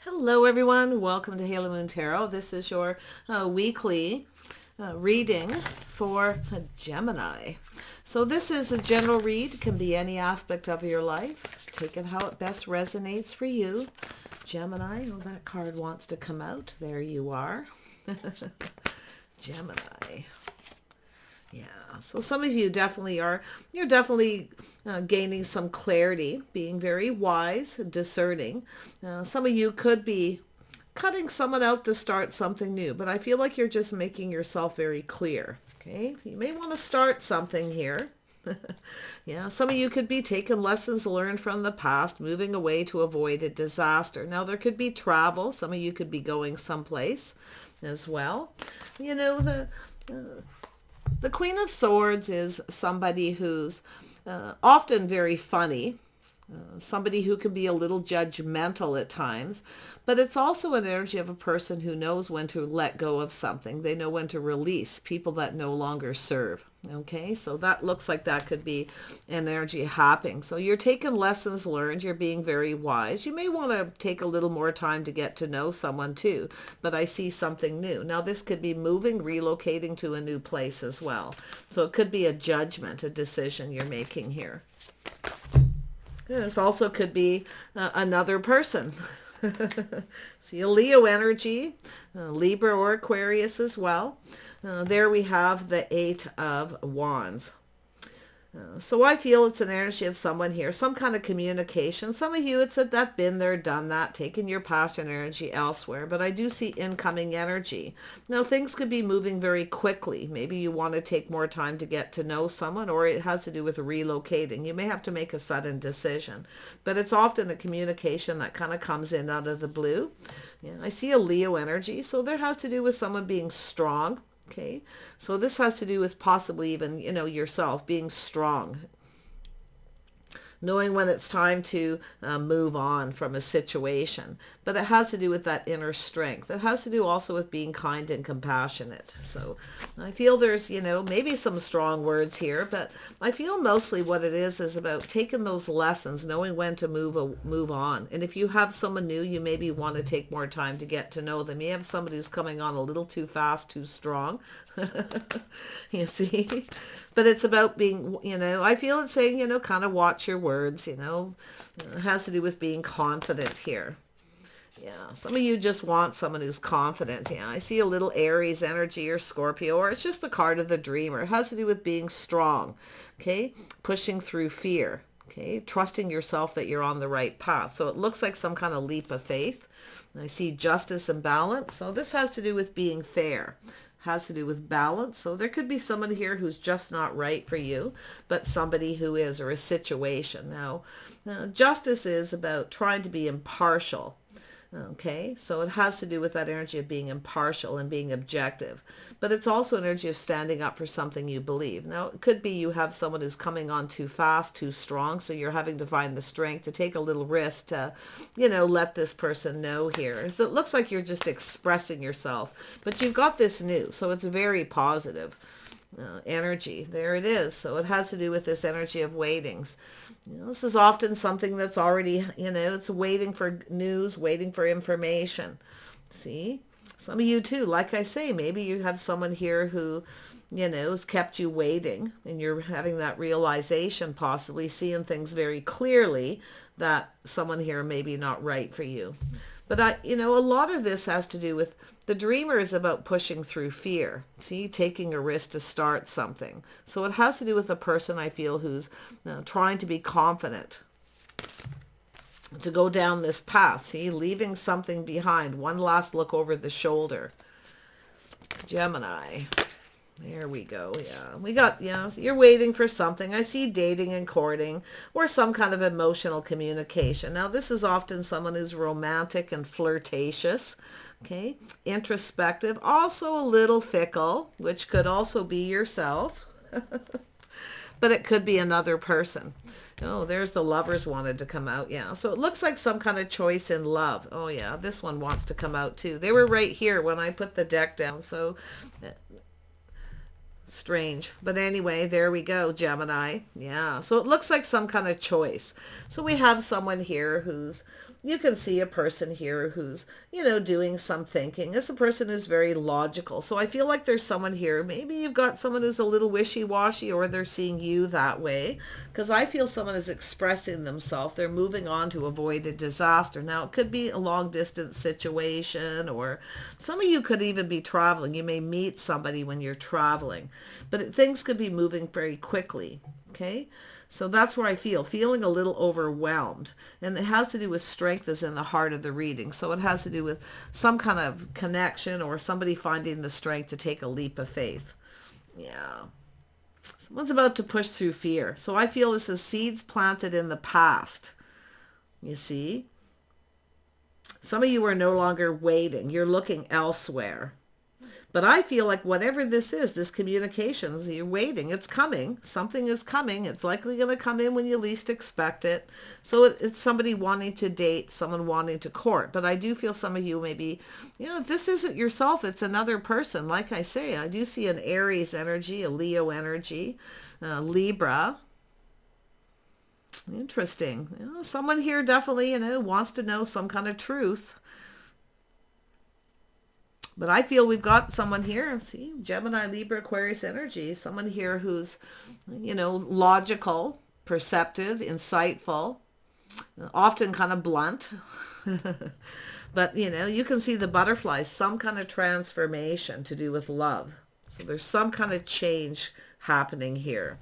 Hello everyone, welcome to Halo Moon Tarot. This is your weekly reading for Gemini. So this is a general read, can be any aspect of your life. Take it how it best resonates for you. Gemini, oh, that card wants to come out. There you are. Gemini. Yeah, so some of you definitely you're definitely gaining some clarity, being very wise, discerning. Some of you could be cutting someone out to start something new, but I feel like you're just making yourself very clear. Okay, so you may want to start something here. Yeah, some of you could be taking lessons learned from the past, moving away to avoid a disaster. Now there could be travel. Some of you could be going someplace as well. You know, the Queen of Swords is somebody who's often very funny, somebody who can be a little judgmental at times, but it's also an energy of a person who knows when to let go of something. They know when to release people that no longer serve. Okay, so that looks like that could be an energy happening. So you're taking lessons learned. You're being very wise. You may want to take a little more time to get to know someone too, but I see something new. Now this could be moving, relocating to a new place as well. So it could be a judgment, a decision you're making here. This also could be another person. See a Leo energy, Libra or Aquarius as well. There we have the Eight of Wands. So I feel it's an energy of someone here, some kind of communication. Some of you, it's that been there, done that, taken your past energy elsewhere. But I do see incoming energy. Now, things could be moving very quickly. Maybe you want to take more time to get to know someone, or it has to do with relocating. You may have to make a sudden decision. But it's often a communication that kind of comes in out of the blue. Yeah, I see a Leo energy, so there has to do with someone being strong. Okay, so this has to do with possibly even, yourself being strong, knowing when it's time to move on from a situation. But it has to do with that inner strength. It has to do also with being kind and compassionate. So I feel there's, maybe some strong words here, but I feel mostly what it is about taking those lessons, knowing when to move on. And if you have someone new, you maybe want to take more time to get to know them. You have somebody who's coming on a little too fast, too strong. You see? But it's about being, I feel it's saying, kind of watch your words, it has to do with being confident here. Yeah, some of you just want someone who's confident. Yeah, I see a little Aries energy or Scorpio, or it's just the card of the dreamer. It has to do with being strong, okay? Pushing through fear, okay? Trusting yourself that you're on the right path. So it looks like some kind of leap of faith. I see justice and balance. So this has to do with being fair. Has to do with balance. So there could be someone here who's just not right for you, but somebody who is, or a situation. Now, justice is about trying to be impartial. Okay, so it has to do with that energy of being impartial and being objective. But it's also an energy of standing up for something you believe. Now, it could be you have someone who's coming on too fast, too strong, so you're having to find the strength to take a little risk to, let this person know here. So it looks like you're just expressing yourself, but you've got this new, so it's very positive energy. There it is. So it has to do with this energy of waitings. This is often something that's already, it's waiting for news, waiting for information. See? Some of you too, like I say, maybe you have someone here who, has kept you waiting, and you're having that realization, possibly seeing things very clearly that someone here may be not right for you. But a lot of this has to do with the dreamer is about pushing through fear. See, taking a risk to start something. So it has to do with a person I feel who's trying to be confident, to go down this path. See, leaving something behind. One last look over the shoulder. Gemini. There we go. Yeah, we got, you're waiting for something. I see dating and courting, or some kind of emotional communication. Now, this is often someone who's romantic and flirtatious, okay? Introspective, also a little fickle, which could also be yourself, but it could be another person. Oh, there's the lovers wanted to come out. Yeah, so it looks like some kind of choice in love. Oh, yeah, this one wants to come out too. They were right here when I put the deck down, so strange. But anyway, there we go, Gemini. Yeah, so it looks like some kind of choice. So we have someone here who's you can see a person here who's, doing some thinking. It's a person who's very logical. So I feel like there's someone here. Maybe you've got someone who's a little wishy-washy, or they're seeing you that way, because I feel someone is expressing themselves. They're moving on to avoid a disaster. Now, it could be a long distance situation, or some of you could even be traveling. You may meet somebody when you're traveling, but things could be moving very quickly. Okay, so that's where I feeling a little overwhelmed. And it has to do with strength is in the heart of the reading. So it has to do with some kind of connection, or somebody finding the strength to take a leap of faith. Yeah. Someone's about to push through fear. So I feel this is seeds planted in the past. You see? Some of you are no longer waiting. You're looking elsewhere. But I feel like whatever this is, this communications, you're waiting. It's coming. Something is coming. It's likely going to come in when you least expect it. So it's somebody wanting to date, someone wanting to court. But I do feel some of you maybe, if this isn't yourself, it's another person. Like I say, I do see an Aries energy, a Leo energy, Libra. Interesting. Someone here definitely, wants to know some kind of truth. But I feel we've got someone here, see, Gemini, Libra, Aquarius energy, someone here who's, logical, perceptive, insightful, often kind of blunt. But, you can see the butterflies, some kind of transformation to do with love. So there's some kind of change happening here.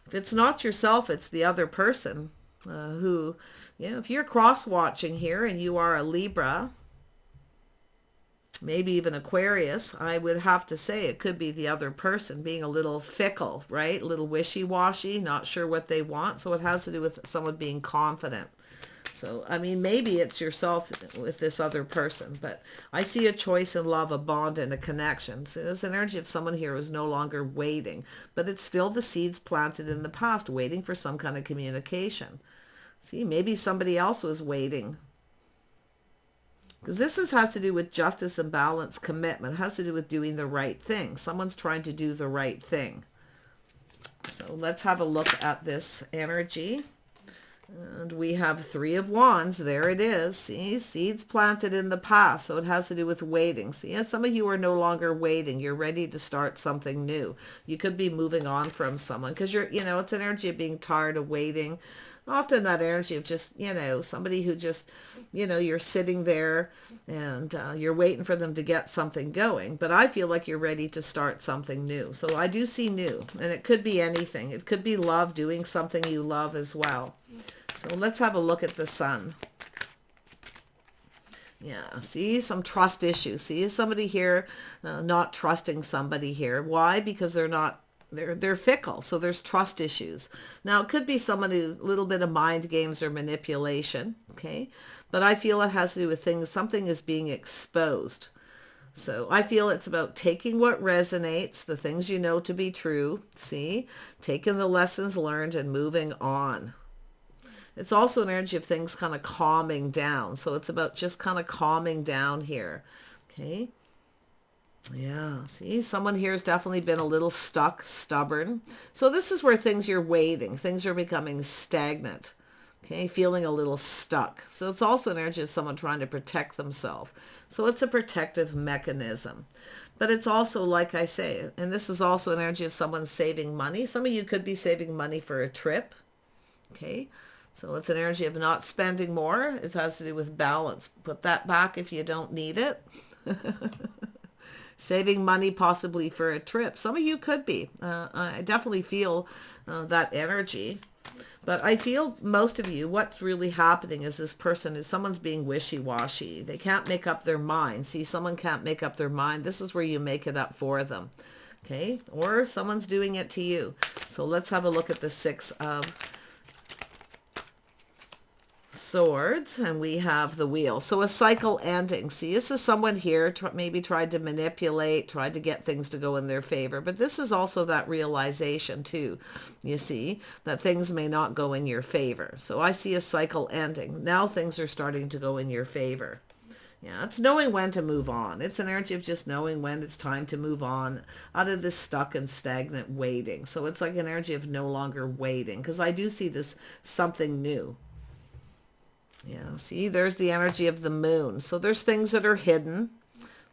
If it's not yourself, it's the other person who, if you're cross-watching here and you are a Libra, maybe even Aquarius, I would have to say it could be the other person being a little fickle, right? A little wishy-washy, not sure what they want. So it has to do with someone being confident. So, maybe it's yourself with this other person, but I see a choice in love, a bond, and a connection. So there's an energy of someone here who's no longer waiting, but it's still the seeds planted in the past, waiting for some kind of communication. See, maybe somebody else was waiting. Because this has to do with justice and balance, commitment. It has to do with doing the right thing. Someone's trying to do the right thing. So let's have a look at this energy. And we have 3 of Wands. There it is. See, seeds planted in the past. So it has to do with waiting. See, some of you are no longer waiting. You're ready to start something new. You could be moving on from someone because you're, it's an energy of being tired of waiting. Often that energy of just, somebody who just, you're sitting there and you're waiting for them to get something going. But I feel like you're ready to start something new. So I do see new, and it could be anything. It could be love, doing something you love as well. So let's have a look at the sun. Yeah, see some trust issues. See somebody here not trusting somebody here. Why? Because they're fickle. So there's trust issues. Now it could be someone who a little bit of mind games or manipulation. Okay, but I feel it has to do with things. Something is being exposed. So I feel it's about taking what resonates, the things you know to be true. See, taking the lessons learned and moving on. It's also an energy of things kind of calming down. So it's about just kind of calming down here. Okay. Yeah. See, someone here has definitely been a little stuck, stubborn. So this is where things you're waiting. Things are becoming stagnant. Okay. Feeling a little stuck. So it's also an energy of someone trying to protect themselves. So it's a protective mechanism. But it's also, like I say, and this is also an energy of someone saving money. Some of you could be saving money for a trip. Okay. So it's an energy of not spending more. It has to do with balance. Put that back if you don't need it. Saving money possibly for a trip. Some of you could be. I definitely feel that energy. But I feel most of you, what's really happening is this person is someone's being wishy-washy. They can't make up their mind. See, someone can't make up their mind. This is where you make it up for them. Okay? Or someone's doing it to you. So let's have a look at the 6 of Swords, and we have the Wheel. So a cycle ending. See, this is someone here maybe tried to manipulate, tried to get things to go in their favor. But this is also that realization too, you see, that things may not go in your favor. So I see a cycle ending. Now things are starting to go in your favor. Yeah, it's knowing when to move on. It's an energy of just knowing when it's time to move on out of this stuck and stagnant waiting. So it's like an energy of no longer waiting, because I do see this something new. Yeah, see, there's the energy of the moon. So there's things that are hidden,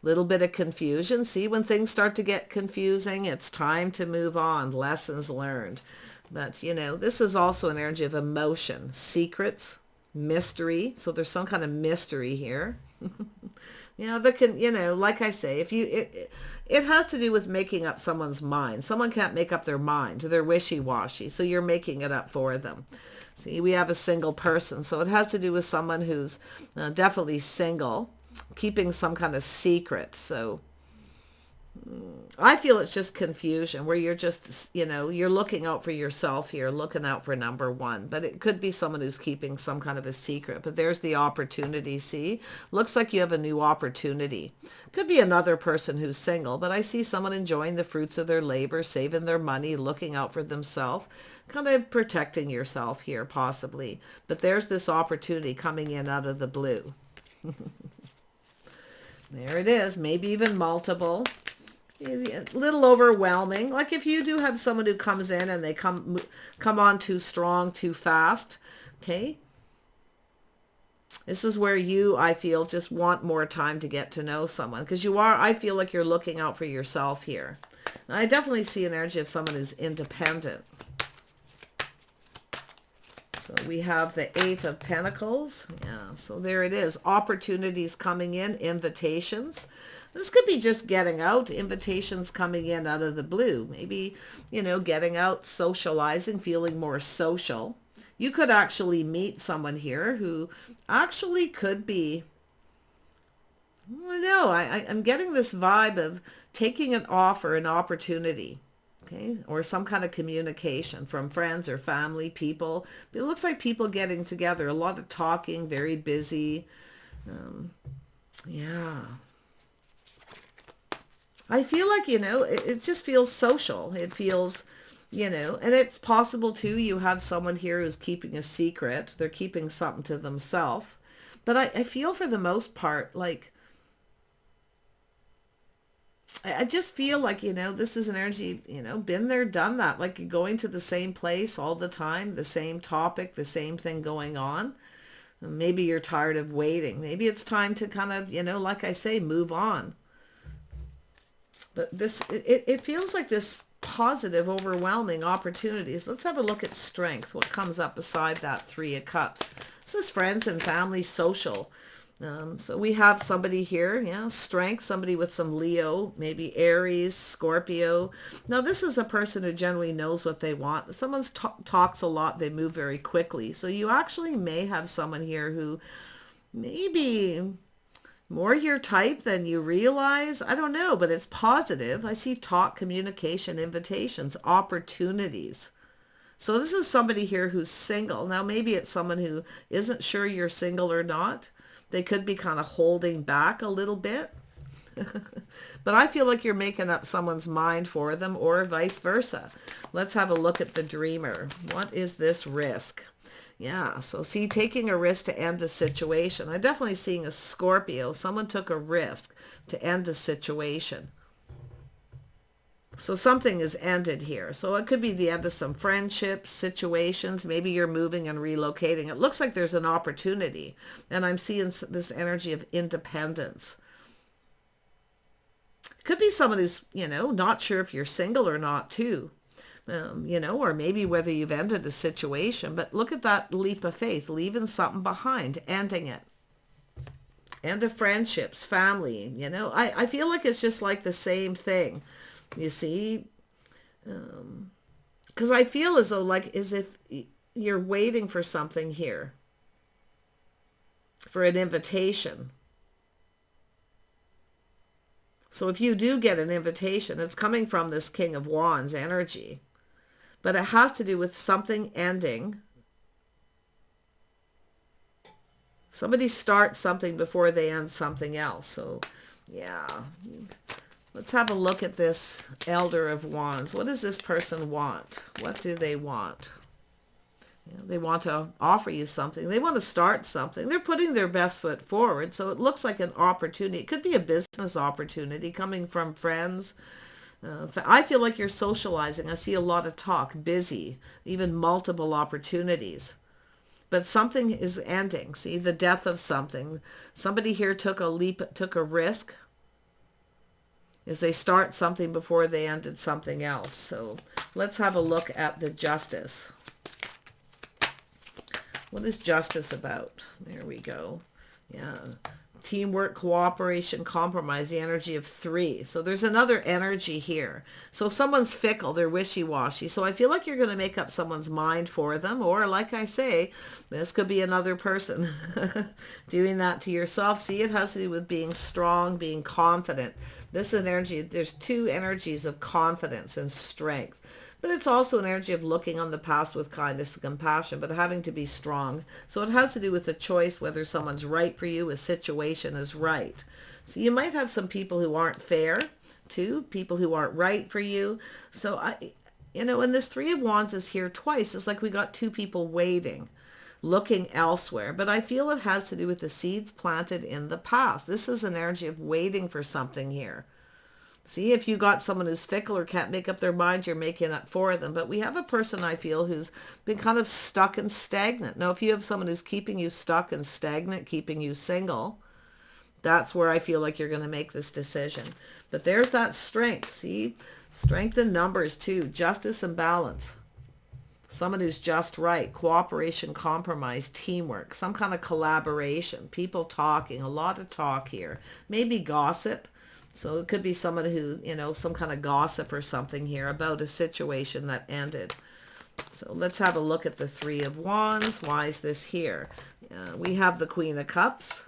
little bit of confusion. See, when things start to get confusing, it's time to move on. Lessons learned. But, you know, this is also an energy of emotion, secrets, mystery. So there's some kind of mystery here. You know, that can, you know, like I say, if you, it has to do with making up someone's mind. Someone can't make up their mind. They're wishy-washy. So you're making it up for them. See, we have a single person. So it has to do with someone who's definitely single, keeping some kind of secret. So I feel it's just confusion where you're just, you know, you're looking out for yourself here, looking out for number one. But it could be someone who's keeping some kind of a secret. But there's the opportunity, see? Looks like you have a new opportunity. Could be another person who's single, but I see someone enjoying the fruits of their labor, saving their money, looking out for themselves, kind of protecting yourself here possibly. But there's this opportunity coming in out of the blue. There it is, maybe even multiple. A little overwhelming. Like if you do have someone who comes in and they come on too strong, too fast, okay? This is where you, I feel, just want more time to get to know someone because you are, I feel like you're looking out for yourself here. And I definitely see an energy of someone who's independent. So we have the Eight of Pentacles. Yeah, so there it is. Opportunities coming in, invitations. This could be just getting out, invitations coming in out of the blue. Maybe, you know, getting out, socializing, feeling more social. You could actually meet someone here who actually could be, I don't know, I'm getting this vibe of taking an offer, an opportunity. Okay, or some kind of communication from friends or family, people. But it looks like people getting together, a lot of talking, very busy. Yeah. I feel like, you know, it just feels social. It feels, you know, and it's possible too, you have someone here who's keeping a secret. They're keeping something to themselves. But I feel for the most part, like, I just feel like, you know, this is an energy, you know, been there, done that. Like you're going to the same place all the time, the same topic, the same thing going on. Maybe you're tired of waiting. Maybe it's time to kind of, you know, like I say, move on. But this, it feels like this positive, overwhelming opportunities. Let's have a look at strength. What comes up beside that Three of Cups? This is friends and family, social. So we have somebody here, yeah, strength, somebody with some Leo, maybe Aries, Scorpio. Now, this is a person who generally knows what they want. Someone talks a lot, they move very quickly. So you actually may have someone here who maybe more your type than you realize. I don't know, but it's positive. I see talk, communication, invitations, opportunities. So this is somebody here who's single. Now, maybe it's someone who isn't sure you're single or not. They could be kind of holding back a little bit. But I feel like you're making up someone's mind for them or vice versa. Let's have a look at the dreamer. What is this risk? Yeah, so see, taking a risk to end a situation. I'm definitely seeing a Scorpio. Someone took a risk to end a situation. So something is ended here. So it could be the end of some friendships, situations. Maybe you're moving and relocating. It looks like there's an opportunity. And I'm seeing this energy of independence. It could be someone who's, you know, not sure if you're single or not too. You know, or maybe whether you've ended a situation. But look at that leap of faith, leaving something behind, ending it. End of friendships, family, you know. I feel like it's just like the same thing. You see, because I feel as though like as if you're waiting for something here, for an invitation. So if you do get an invitation, it's coming from this King of Wands energy, but it has to do with something ending. Somebody starts something before they end something else. So yeah. Let's have a look at this Elder of Wands. What does this person want? What do they want? You know, they want to offer you something. They want to start something. They're putting their best foot forward. So it looks like an opportunity. It could be a business opportunity coming from friends. I feel like you're socializing. I see a lot of talk, busy, even multiple opportunities. but something is ending. See, the death of something. Somebody here took a leap, took a risk, as they start something before they ended something else. So let's have a look at the Justice. What is Justice about? There we go. Yeah. Teamwork, cooperation, compromise, the energy of 3. So there's another energy here. So someone's fickle, they're wishy-washy. So I feel like you're going to make up someone's mind for them. Or like I say, this could be another person doing that to yourself. See, it has to do with being strong, being confident. This energy, there's 2 energies of confidence and strength. But it's also an energy of looking on the past with kindness and compassion, but having to be strong. So it has to do with the choice, whether someone's right for you, a situation is right. So you might have some people who aren't fair, too, people who aren't right for you. So, and this 3 of Wands is here twice. It's like we got 2 people waiting, looking elsewhere. But I feel it has to do with the seeds planted in the past. This is an energy of waiting for something here. See, if you got someone who's fickle or can't make up their mind, you're making up for them. But we have a person, I feel, who's been kind of stuck and stagnant. Now, if you have someone who's keeping you stuck and stagnant, keeping you single, that's where I feel like you're going to make this decision. But there's that strength. See, strength in numbers too, justice and balance. Someone who's just right, cooperation, compromise, teamwork, some kind of collaboration, people talking, a lot of talk here, maybe gossip. So it could be someone who, some kind of gossip or something here about a situation that ended. So let's have a look at the 3 of Wands. Why is this here? We have the Queen of Cups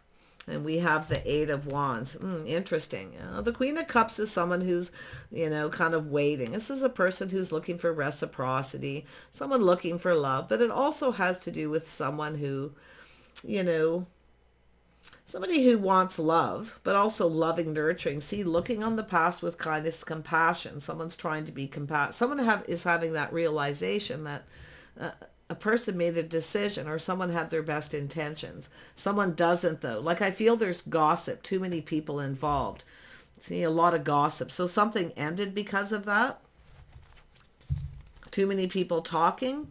and we have the 8 of Wands. Interesting. The Queen of Cups is someone who's, kind of waiting. This is a person who's looking for reciprocity, someone looking for love, but it also has to do with someone who, somebody who wants love, but also loving, nurturing. See, looking on the past with kindness, compassion. Someone's trying to be compassionate. Someone is having that realization that a person made a decision, or someone had their best intentions. Someone doesn't, though. Like, I feel there's gossip, too many people involved. See, a lot of gossip. So something ended because of that. Too many people talking,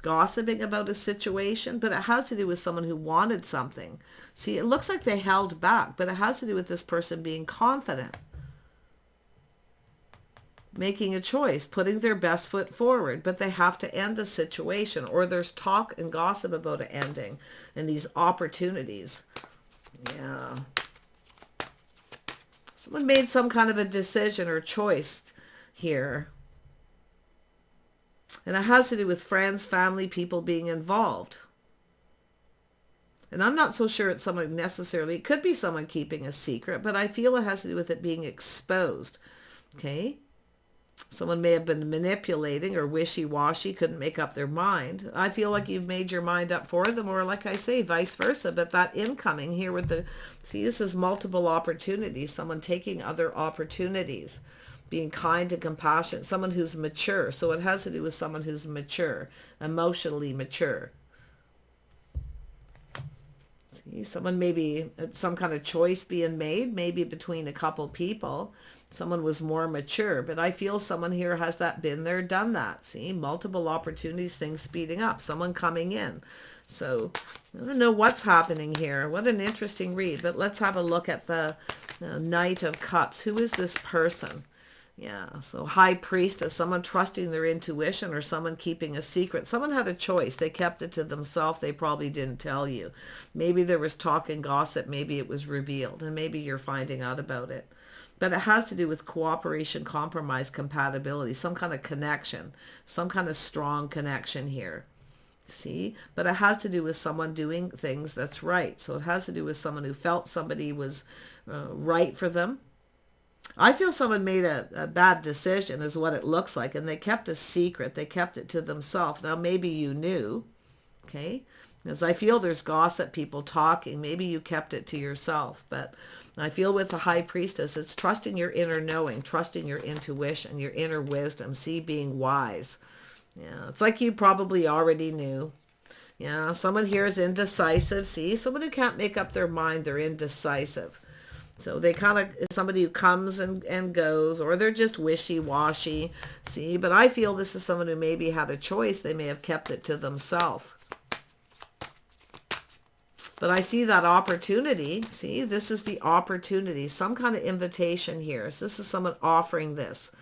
gossiping about a situation, but it has to do with someone who wanted something. See, it looks like they held back, but it has to do with this person being confident, making a choice, putting their best foot forward, but they have to end a situation, or there's talk and gossip about it ending and these opportunities. Yeah. Someone made some kind of a decision or choice here. And it has to do with friends, family, people being involved. And I'm not so sure it's someone necessarily, it could be someone keeping a secret, but I feel it has to do with it being exposed. Okay? Someone may have been manipulating or wishy-washy, couldn't make up their mind. I feel like you've made your mind up for them, or like I say, vice versa. But that incoming here with this is multiple opportunities, someone taking other opportunities. Being kind and compassionate, someone who's mature. So it has to do with someone who's mature, emotionally mature. See, someone maybe some kind of choice being made, maybe between a couple people. Someone was more mature, but I feel someone here has that been there, done that. See, multiple opportunities, things speeding up, someone coming in. So I don't know what's happening here. What an interesting read. But let's have a look at the Knight of Cups. Who is this person? Yeah, so High Priestess, someone trusting their intuition, or someone keeping a secret. Someone had a choice. They kept it to themselves. They probably didn't tell you. Maybe there was talk and gossip. Maybe it was revealed, and maybe you're finding out about it. But it has to do with cooperation, compromise, compatibility, some kind of connection, some kind of strong connection here. See? But it has to do with someone doing things that's right. So it has to do with someone who felt somebody was right for them. I feel someone made a bad decision is what it looks like, and they kept a secret. They kept it to themselves. Now, maybe you knew, okay? Because I feel there's gossip, people talking. Maybe you kept it to yourself, but I feel with the High Priestess, it's trusting your inner knowing, trusting your intuition, your inner wisdom, see, being wise. Yeah, it's like you probably already knew. Yeah, someone here is indecisive. See, someone who can't make up their mind, they're indecisive. So they kind of, somebody who comes and goes, or they're just wishy-washy. See, but I feel this is someone who maybe had a choice. They may have kept it to themselves. But I see that opportunity. See, this is the opportunity, some kind of invitation here. So this is someone offering this.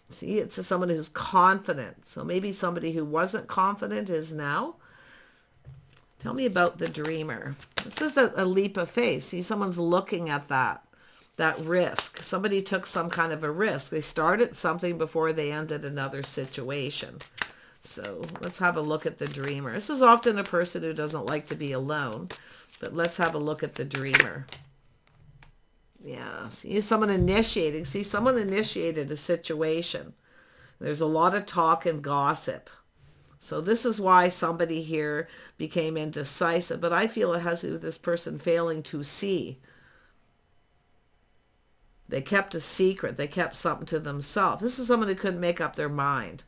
See, it's someone who's confident. So maybe somebody who wasn't confident is now. Tell me about the dreamer. This is a leap of faith. See, someone's looking at that risk. Somebody took some kind of a risk. They started something before they ended another situation. So let's have a look at the dreamer. This is often a person who doesn't like to be alone, but let's have a look at the dreamer. Yeah, see, someone initiating. See, someone initiated a situation. There's a lot of talk and gossip. So this is why somebody here became indecisive, but I feel it has to do with this person failing to see. They kept a secret. They kept something to themselves. This is someone who couldn't make up their mind.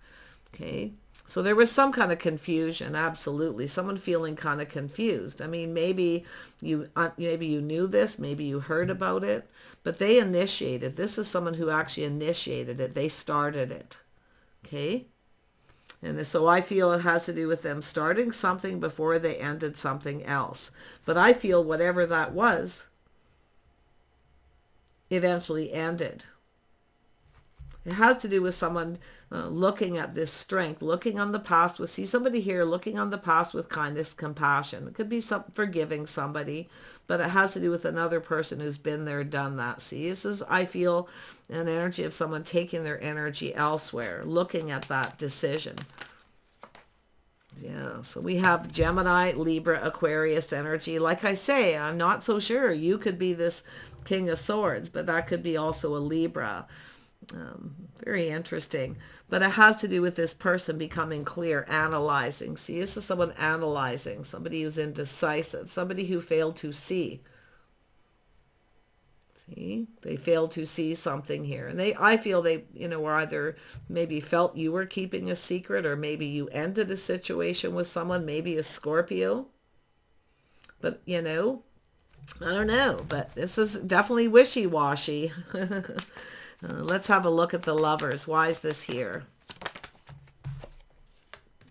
Okay. So there was some kind of confusion. Absolutely. Someone feeling kind of confused. I mean, maybe you knew this, maybe you heard about it, but they initiated. This is someone who actually initiated it. They started it. Okay. And so I feel it has to do with them starting something before they ended something else. But I feel whatever that was eventually ended. It has to do with someone looking at this strength, looking on the past with, see somebody here looking on the past with kindness, compassion. It could be forgiving somebody, but it has to do with another person who's been there, done that. See, this is, I feel, an energy of someone taking their energy elsewhere, looking at that decision. Yeah, so we have Gemini, Libra, Aquarius energy. Like I say, I'm not so sure. You could be this King of Swords, but that could be also a Libra. Very interesting. But it has to do with this person becoming clear, analyzing. See, this is someone analyzing, somebody who's indecisive, somebody who failed to see. See, they failed to see something here. And I feel they, were either maybe felt you were keeping a secret, or maybe you ended a situation with someone, maybe a Scorpio. But, I don't know. But this is definitely wishy-washy. Let's have a look at the lovers. Why is this here?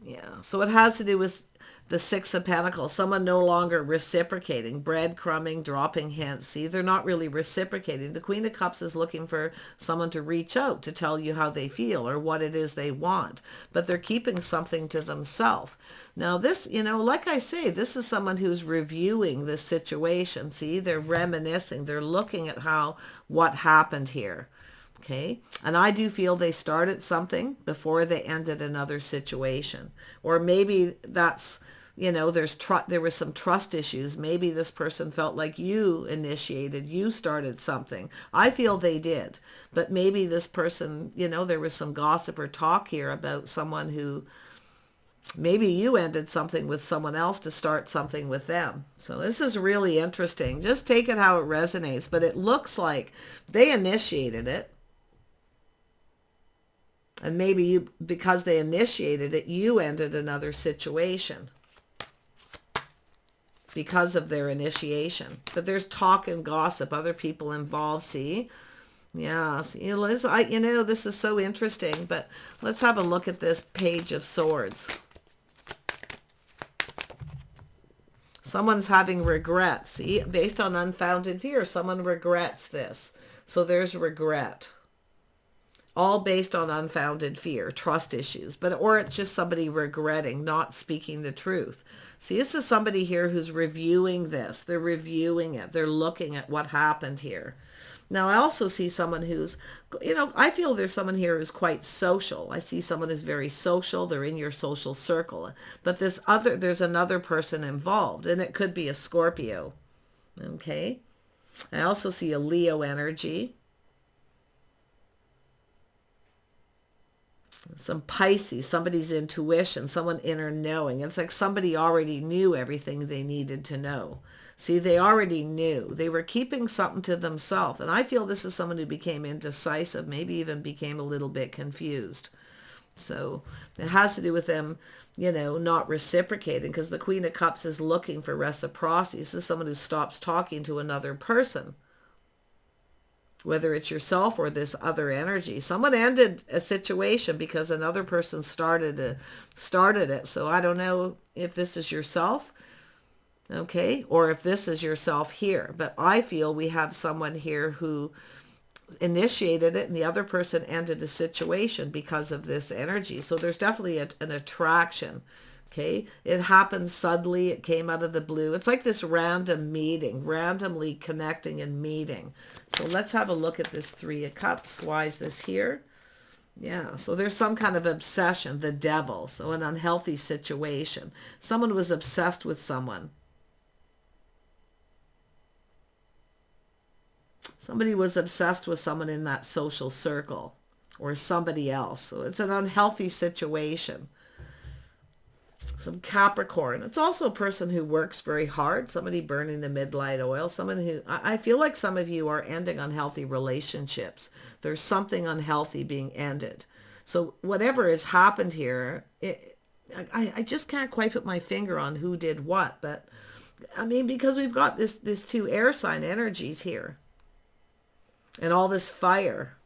Yeah, so it has to do with the Six of Pentacles. Someone no longer reciprocating, breadcrumbing, dropping hints. See, they're not really reciprocating. The Queen of Cups is looking for someone to reach out to tell you how they feel or what it is they want, but they're keeping something to themselves. Now this, like I say, this is someone who's reviewing this situation. See, they're reminiscing. They're looking at what happened here. Okay. And I do feel they started something before they ended another situation. Or maybe that's, there was some trust issues. Maybe this person felt like you initiated, you started something. I feel they did. But maybe this person, there was some gossip or talk here about someone who, maybe you ended something with someone else to start something with them. So this is really interesting. Just take it how it resonates. But it looks like they initiated it. And maybe because they initiated it, you ended another situation because of their initiation. But there's talk and gossip, other people involved. See? Yeah. See, Liz, this is so interesting. But let's have a look at this Page of Swords. Someone's having regrets. See? Based on unfounded fear, someone regrets this. So there's regret. All based on unfounded fear, trust issues, or it's just somebody regretting, not speaking the truth. See, this is somebody here who's reviewing this. They're reviewing it. They're looking at what happened here. Now, I also see someone who's, I feel there's someone here who's quite social. I see someone who's very social. They're in your social circle. But there's another person involved, and it could be a Scorpio. Okay. I also see a Leo energy. Some Pisces, somebody's intuition, someone inner knowing. It's like somebody already knew everything they needed to know. See, they already knew. They were keeping something to themselves. And I feel this is someone who became indecisive, maybe even became a little bit confused. So it has to do with them, not reciprocating, because the Queen of Cups is looking for reciprocity. This is someone who stops talking to another person. Whether it's yourself or this other energy. Someone ended a situation because another person started it. So I don't know if this is yourself. Okay, or if this is yourself here. But I feel we have someone here who initiated it and the other person ended the situation because of this energy. So there's definitely an attraction. Okay, it happened suddenly, it came out of the blue. It's like this random meeting, randomly connecting and meeting. So let's have a look at this Three of Cups. Why is this here? Yeah, so there's some kind of obsession, the devil, so an unhealthy situation. Someone was obsessed with someone. Somebody was obsessed with someone in that social circle or somebody else. So it's an unhealthy situation. Some Capricorn. It's also a person who works very hard. Somebody burning the midnight oil. Someone who, I feel like some of you are ending unhealthy relationships. There's something unhealthy being ended. So whatever has happened here, I just can't quite put my finger on who did what. But I mean, because we've got this two air sign energies here. And all this fire.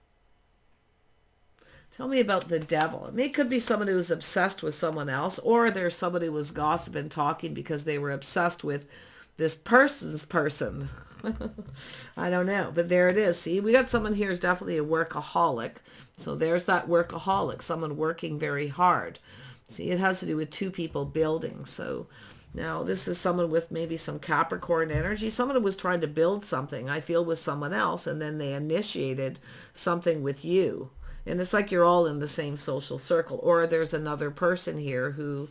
Tell me about the devil. I mean, it could be someone who was obsessed with someone else, or there's somebody who was gossiping, talking because they were obsessed with this person's person. I don't know, but there it is. See, we got someone here who's definitely a workaholic. So there's that workaholic, someone working very hard. See, it has to do with two people building. So now this is someone with maybe some Capricorn energy. Someone who was trying to build something, I feel, with someone else, and then they initiated something with you. And it's like you're all in the same social circle. Or there's another person here who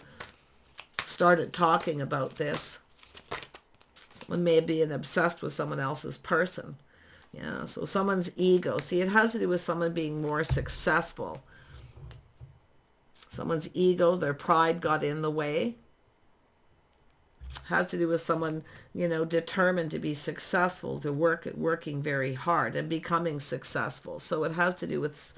started talking about this. Someone may be obsessed with someone else's person. Yeah, so someone's ego. See, it has to do with someone being more successful. Someone's ego, their pride got in the way. Has to do with someone, determined to be successful, to working very hard and becoming successful. So it has to do with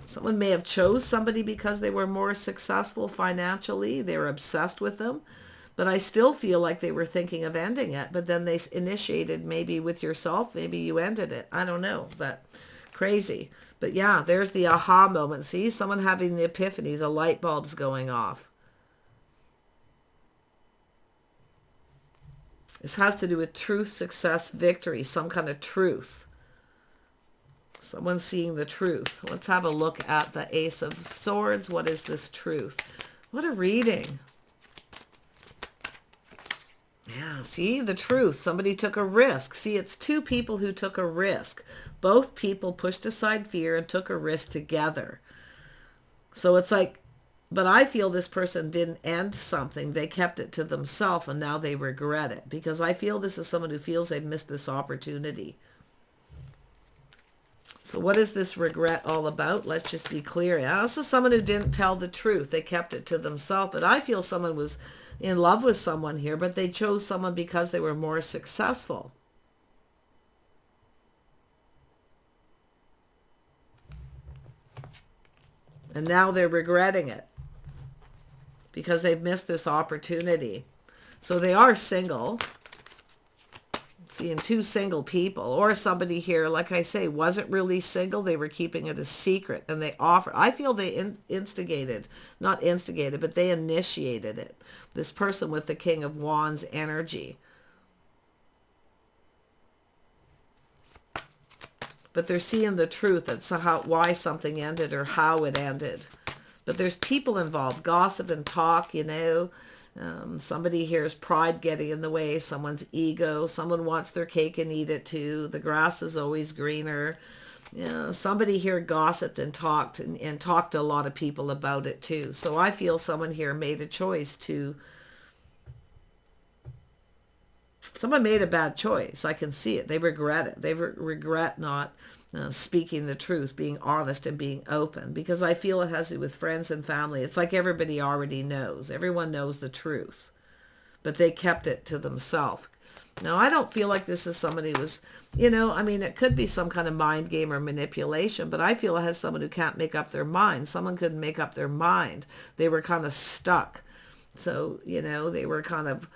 someone may have chose somebody because they were more successful financially. They were obsessed with them. But I still feel like they were thinking of ending it. But then they initiated, maybe with yourself, maybe you ended it. I don't know, but crazy. But yeah, there's the aha moment. See, someone having the epiphany, the light bulbs going off. This has to do with truth, success, victory, some kind of truth. Someone seeing the truth. Let's have a look at the Ace of Swords. What is this truth? What a reading. Yeah, see, the truth. Somebody took a risk. See, it's two people who took a risk. Both people pushed aside fear and took a risk together. So it's like, but I feel this person didn't end something. They kept it to themselves and now they regret it. Because I feel this is someone who feels they've missed this opportunity. So what is this regret all about? Let's just be clear. Yeah, this is someone who didn't tell the truth. They kept it to themselves. But I feel someone was in love with someone here, but they chose someone because they were more successful. And now they're regretting it because they've missed this opportunity. So they are single. Seeing two single people, or somebody here, like I say, wasn't really single. They were keeping it a secret, and they offer. I feel they not instigated, but they initiated it. This person with the King of Wands energy. But they're seeing the truth. That's why something ended or how it ended. But there's people involved, gossip and talk, somebody here's pride getting in the way, someone's ego, someone wants their cake and eat it too. The grass is always greener. Somebody here gossiped and talked to a lot of people about it too. So I feel someone here made a choice someone made a bad choice. I can see it. They regret it. They regret not speaking the truth, being honest and being open, because I feel it has to do with friends and family. It's like everybody already knows. Everyone knows the truth, but they kept it to themselves. Now, I don't feel like this is somebody who was, it could be some kind of mind game or manipulation, but I feel it has someone who can't make up their mind. Someone couldn't make up their mind. They were kind of stuck. So, they were kind of,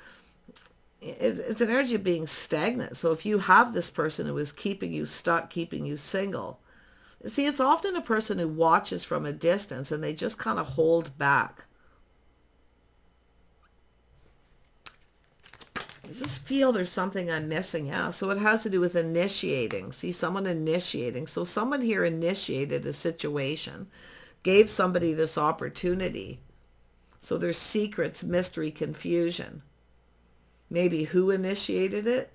it's an energy of being stagnant. So if you have this person who is keeping you stuck, keeping you single, see, it's often a person who watches from a distance and they just kind of hold back. I just feel there's something I'm missing. Yeah, so it has to do with initiating. See, someone initiating. So someone here initiated a situation, gave somebody this opportunity. So there's secrets, mystery, confusion. Maybe who initiated it?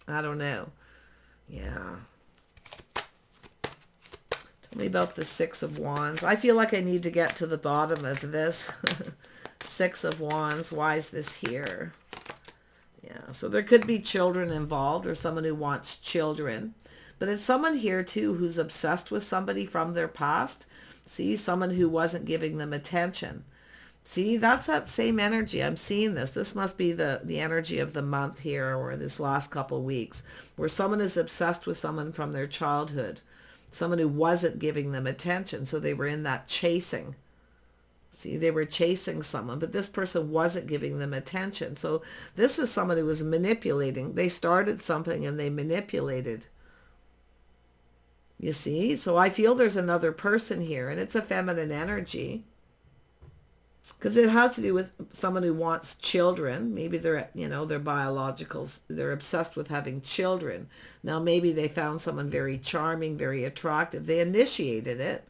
I don't know. Yeah. Tell me about the Six of Wands. I feel like I need to get to the bottom of this. Six of Wands. Why is this here? Yeah, so there could be children involved or someone who wants children. But it's someone here too who's obsessed with somebody from their past. See, someone who wasn't giving them attention. See, that's that same energy. I'm seeing this. This must be the energy of the month here or this last couple of weeks where someone is obsessed with someone from their childhood. Someone who wasn't giving them attention. So they were in that chasing. See, they were chasing someone, but this person wasn't giving them attention. So this is someone who was manipulating. They started something and they manipulated. You see? So I feel there's another person here, and it's a feminine energy. Because it has to do with someone who wants children. Maybe they're, they're biologicals. They're obsessed with having children. Now, maybe they found someone very charming, very attractive. They initiated it.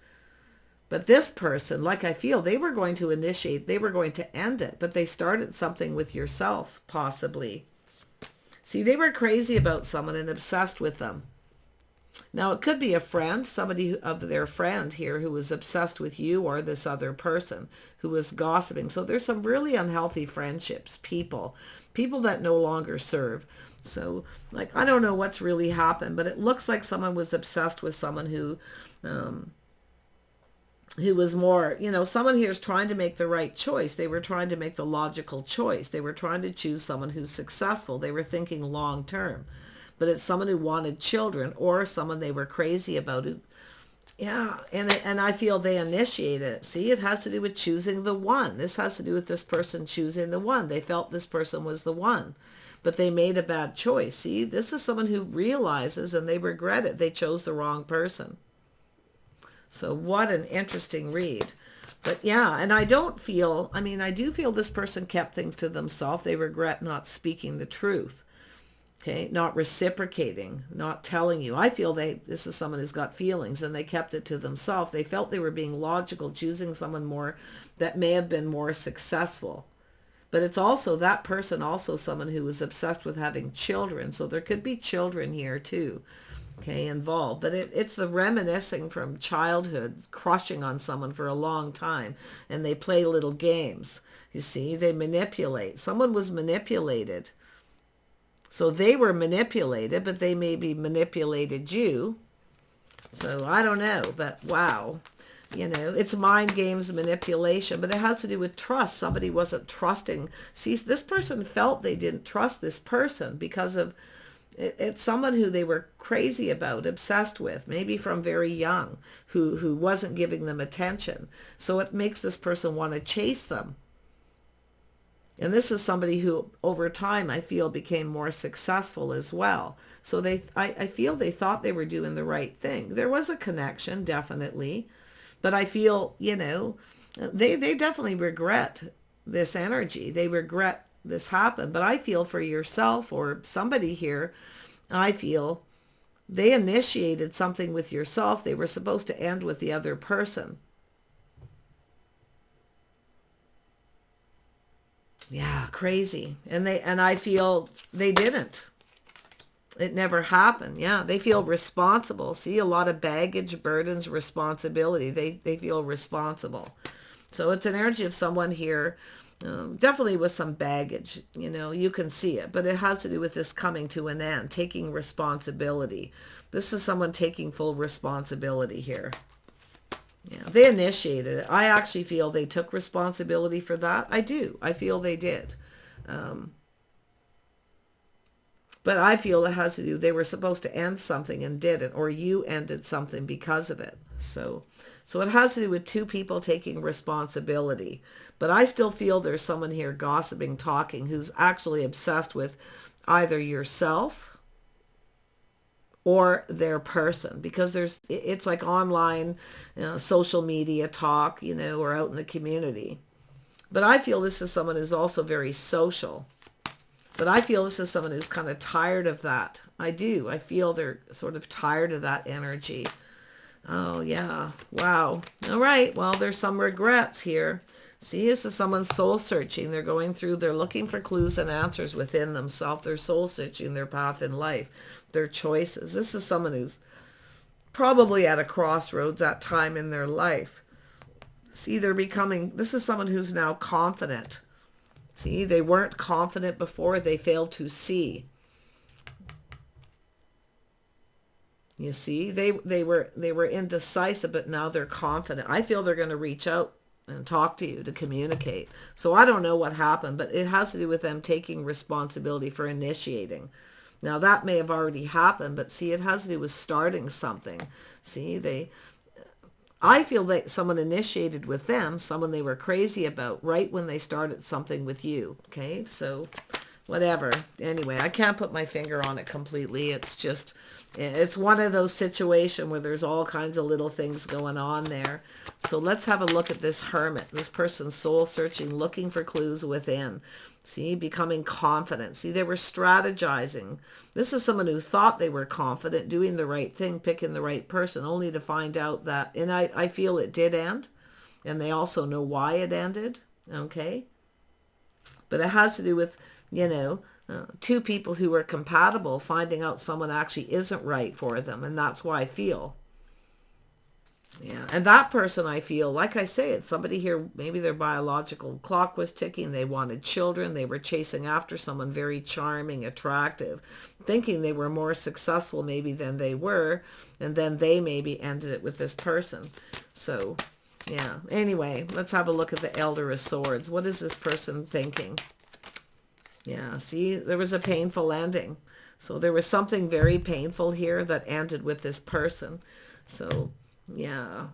But this person, like I feel, they were going to initiate, they were going to end it, but they started something with yourself, possibly. See, they were crazy about someone and obsessed with them. Now, it could be a friend, somebody of their friend here who was obsessed with you or this other person who was gossiping. So there's some really unhealthy friendships, people that no longer serve. So, I don't know what's really happened, but it looks like someone was obsessed with someone who was more, someone here is trying to make the right choice. They were trying to make the logical choice. They were trying to choose someone who's successful. They were thinking long term. But it's someone who wanted children or someone they were crazy about. And I feel they initiated it. See, it has to do with choosing the one. This has to do with this person choosing the one. They felt this person was the one. But they made a bad choice. See, this is someone who realizes and they regret it. They chose the wrong person. So what an interesting read. But yeah, and I do feel this person kept things to themselves. They regret not speaking the truth. Okay, not reciprocating, not telling you. I feel this is someone who's got feelings and they kept it to themselves. They felt they were being logical, choosing someone more that may have been more successful. But it's also that person, also someone who was obsessed with having children. So there could be children here too. Okay, involved. But it's the reminiscing from childhood, crushing on someone for a long time. And they play little games. You see, they manipulate. Someone was manipulated. So they were manipulated, but they maybe manipulated you. So I don't know, but wow. It's mind games, manipulation, but it has to do with trust. Somebody wasn't trusting. See, this person felt they didn't trust this person because of it's someone who they were crazy about, obsessed with, maybe from very young, who wasn't giving them attention. So it makes this person want to chase them. And this is somebody who, over time, I feel became more successful as well. So I feel they thought they were doing the right thing. There was a connection, definitely. But I feel, they definitely regret this energy. They regret this happened. But I feel for yourself or somebody here, I feel they initiated something with yourself. They were supposed to end with the other person. Yeah, crazy. And I feel they didn't. It never happened. Yeah, they feel responsible. See, a lot of baggage, burdens, responsibility. They feel responsible. So it's an energy of someone here, definitely with some baggage. You can see it. But it has to do with this coming to an end, taking responsibility. This is someone taking full responsibility here. Yeah, they initiated it. I actually feel they took responsibility for that. I do. I feel they did. But I feel it has to do, they were supposed to end something and didn't, or you ended something because of it. So it has to do with two people taking responsibility. But I still feel there's someone here gossiping, talking, who's actually obsessed with either yourself or their person, because it's like online, social media talk, or out in the community. But I feel this is someone who's also very social. But I feel this is someone who's kind of tired of that. I do. I feel they're sort of tired of that energy. Oh, yeah. Wow. All right. Well, there's some regrets here. See, this is someone soul searching. They're going through, they're looking for clues and answers within themselves. They're soul searching their path in life, their choices. This is someone who's probably at a crossroads at time in their life. See, this is someone who's now confident. See, they weren't confident before. They failed to see. You see, they were indecisive, but now they're confident. I feel they're going to reach out and talk to you to communicate. So I don't know what happened, but it has to do with them taking responsibility for initiating. Now that may have already happened, but see, it has to do with starting something. See, I feel that someone initiated with them, someone they were crazy about, right when they started something with you. Okay, so whatever. Anyway, I can't put my finger on it completely. It's one of those situations where there's all kinds of little things going on there. So let's have a look at this hermit. This person's soul searching, looking for clues within. See, becoming confident. See, they were strategizing. This is someone who thought they were confident, doing the right thing, picking the right person, only to find out that, and I feel it did end, and they also know why it ended, okay? But it has to do with, two people who are compatible finding out someone actually isn't right for them, and that's why I feel. Yeah, and that person, I feel, like I say, it's somebody here, maybe their biological clock was ticking, they wanted children, they were chasing after someone very charming, attractive, thinking they were more successful maybe than they were, and then they maybe ended it with this person. So, yeah, anyway, let's have a look at the Elder of Swords. What is this person thinking? Yeah, see, there was a painful ending. So there was something very painful here that ended with this person. So, yeah,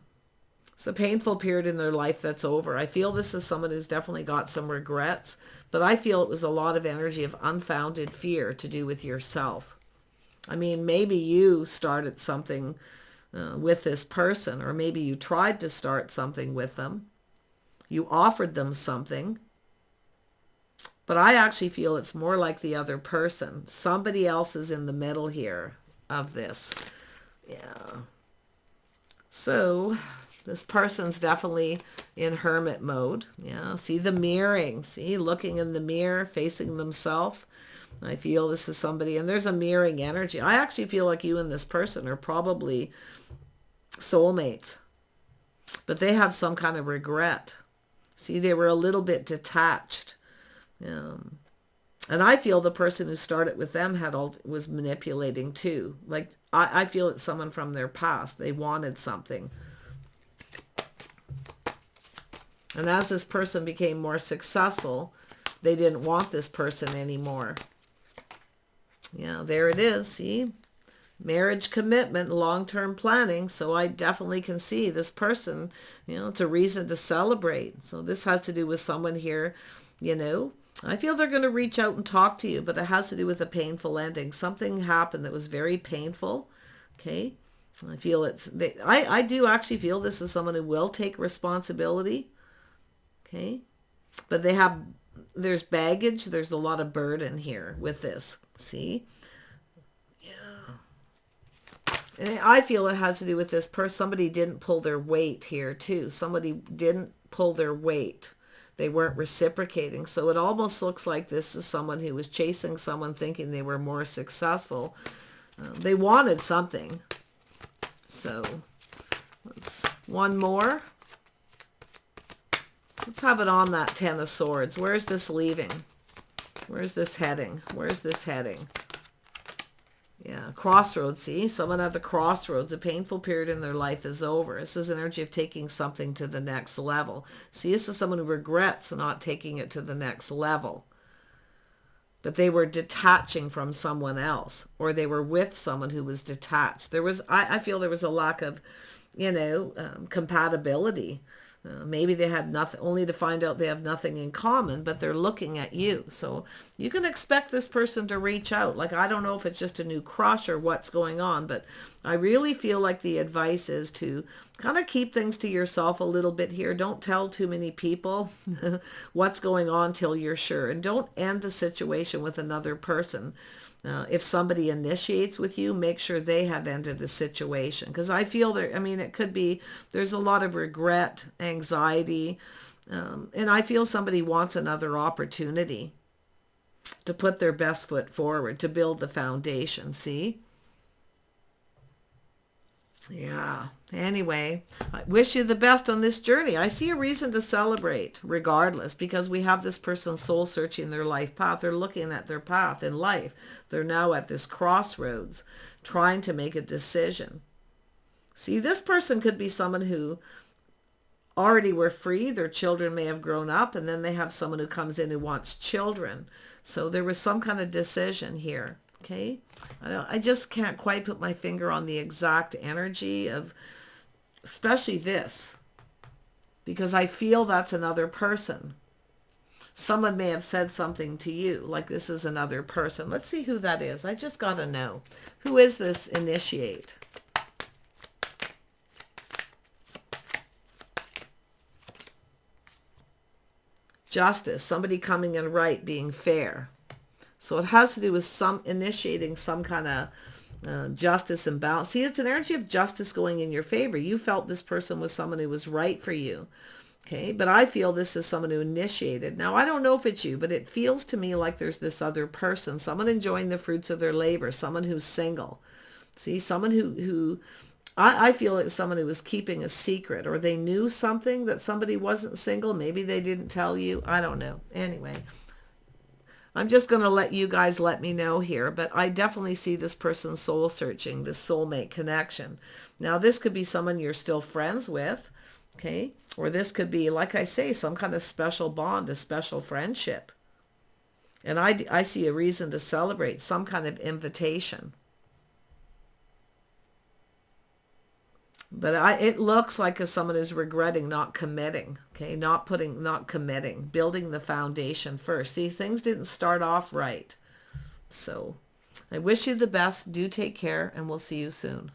it's a painful period in their life that's over. I feel this is someone who's definitely got some regrets, but I feel it was a lot of energy of unfounded fear to do with yourself. I mean, maybe you started something with this person, or maybe you tried to start something with them. You offered them something. But I actually feel it's more like the other person. Somebody else is in the middle here of this. Yeah. So this person's definitely in hermit mode. Yeah. See the mirroring. See, looking in the mirror, facing themselves. I feel this is somebody, and there's a mirroring energy. I actually feel like you and this person are probably soulmates. But they have some kind of regret. See, they were a little bit detached. And I feel the person who started with them was manipulating too. Like, I feel it's someone from their past. They wanted something. And as this person became more successful, they didn't want this person anymore. Yeah, there it is. See? Marriage commitment, long-term planning. So I definitely can see this person, it's a reason to celebrate. So this has to do with someone here, I feel they're going to reach out and talk to you, but it has to do with a painful ending. Something happened that was very painful. Okay. I feel I do actually feel this is someone who will take responsibility. Okay. But there's baggage. There's a lot of burden here with this. See? Yeah. And I feel it has to do with this person. Somebody didn't pull their weight here too. Somebody didn't pull their weight. They weren't reciprocating. So it almost looks like this is someone who was chasing someone thinking they were more successful. They wanted something. So one more. Let's have it on that Ten of Swords. Where's this leaving? Where's this heading? Where's this heading? Yeah, crossroads. See, someone at the crossroads, a painful period in their life is over. This is energy of taking something to the next level. See, this is someone who regrets not taking it to the next level. But they were detaching from someone else, or they were with someone who was detached. I feel there was a lack of, compatibility. Maybe they had nothing, only to find out they have nothing in common, but they're looking at you. So you can expect this person to reach out. Like, I don't know if it's just a new crush or what's going on, but I really feel like the advice is to kind of keep things to yourself a little bit here. Don't tell too many people what's going on till you're sure. And don't end the situation with another person. If somebody initiates with you, make sure they have ended the situation. Because I feel there, I mean, it could be, there's a lot of regret, anxiety, and I feel somebody wants another opportunity to put their best foot forward, to build the foundation, see? Yeah. Anyway, I wish you the best on this journey. I see a reason to celebrate regardless, because we have this person soul searching their life path. They're looking at their path in life. They're now at this crossroads trying to make a decision. See, this person could be someone who already were free. Their children may have grown up, and then they have someone who comes in who wants children. So there was some kind of decision here. Okay, I just can't quite put my finger on the exact energy of, especially this, because I feel that's another person. Someone may have said something to you, like this is another person. Let's see who that is. I just got to know. Who is this initiate? Justice, somebody coming in right, being fair. So it has to do with some initiating some kind of justice and balance. See, it's an energy of justice going in your favor. You felt this person was someone who was right for you. Okay, but I feel this is someone who initiated. Now, I don't know if it's you, but it feels to me like there's this other person, someone enjoying the fruits of their labor, someone who's single. See, someone who I feel it's someone who was keeping a secret, or they knew something that somebody wasn't single. Maybe they didn't tell you. I don't know. Anyway, I'm just going to let you guys let me know here, but I definitely see this person soul searching, this soulmate connection. Now, this could be someone you're still friends with, okay? Or this could be, like I say, some kind of special bond, a special friendship. And I see a reason to celebrate, some kind of invitation. But it looks like someone is regretting not committing, okay? Not committing, building the foundation first. See, things didn't start off right. So I wish you the best. Do take care, and we'll see you soon.